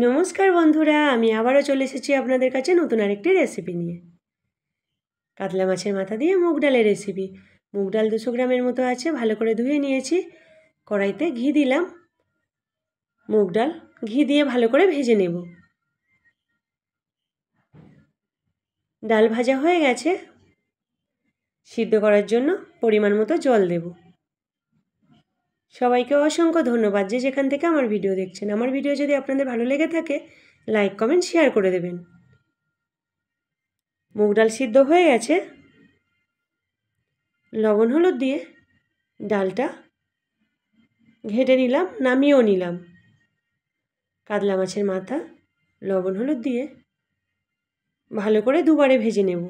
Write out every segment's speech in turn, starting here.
নমস্কার বন্ধুরা, আমি আবারও চলে এসেছি আপনাদের কাছে নতুন আরেকটি রেসিপি নিয়ে। কাতলা মাছের মাথা দিয়ে মুগ ডালের রেসিপি। মুগ ডাল 200 গ্রামের মতো আছে, ভালো করে ধুয়ে নিয়েছি। কড়াইতে ঘি দিলাম। মুগ ডাল ঘি দিয়ে ভালো করে ভেজে নেব। ডাল ভাজা হয়ে গেছে। সিদ্ধ করার জন্য পরিমাণ মতো জল দেব। সবাইকে অসংখ্য ধন্যবাদ যে যেখান থেকে আমার ভিডিও দেখছেন। আমার ভিডিও যদি আপনাদের ভালো লেগে থাকে লাইক কমেন্ট শেয়ার করে দেবেন। মুগ ডাল সিদ্ধ হয়ে গেছে। লবণ হলুদ দিয়ে ডালটা ঘেটে নিলাম, নামিয়েও নিলাম। কাতলা মাছের মাথা লবণ হলুদ দিয়ে ভালো করে দুবারে ভেজে নেব।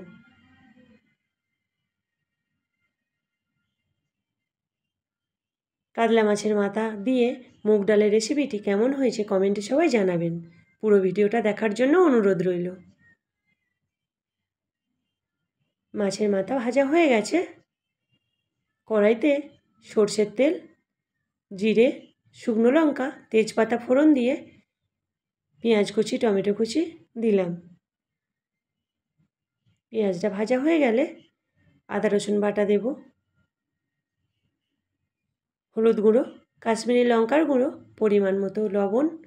কাতলা মাছের মাথা দিয়ে মুগ ডালের রেসিপিটি কেমন হয়েছে কমেন্টে সবাই জানাবেন। পুরো ভিডিওটা দেখার জন্য অনুরোধ রইল। মাছের মাথা ভাজা হয়ে গেছে। কড়াইতে সর্ষের তেল, জিরে, শুকনো লঙ্কা, তেজপাতা ফোড়ন দিয়ে পেঁয়াজ কুচি, টমেটো কুচি দিলাম। পেঁয়াজটা ভাজা হয়ে গেলে আদা রসুন বাটা দেব। হলুদ গুঁড়ো, কাশ্মীরি লঙ্কার গুঁড়ো, পরিমাণ মতো লবণ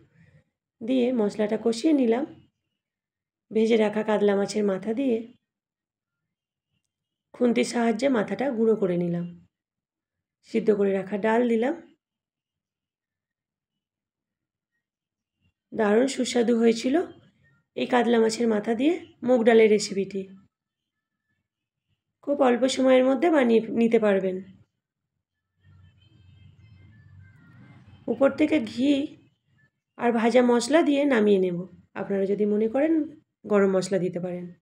দিয়ে মশলাটা কষিয়ে নিলাম। ভেজে রাখা কাতলা মাছের মাথা দিয়ে খুন্তির সাহায্যে মাথাটা গুঁড়ো করে নিলাম। সিদ্ধ করে রাখা ডাল দিলাম। দারুণ সুস্বাদু হয়েছিল এই কাতলা মাছের মাথা দিয়ে মুগ ডালের রেসিপিটি। খুব অল্প সময়ের মধ্যে বানিয়ে নিতে পারবেন। উপর থেকে ঘি আর ভাজা মশলা দিয়ে নামিয়ে নেব। আপনারা যদি মনে করেন গরম মশলা দিতে পারেন।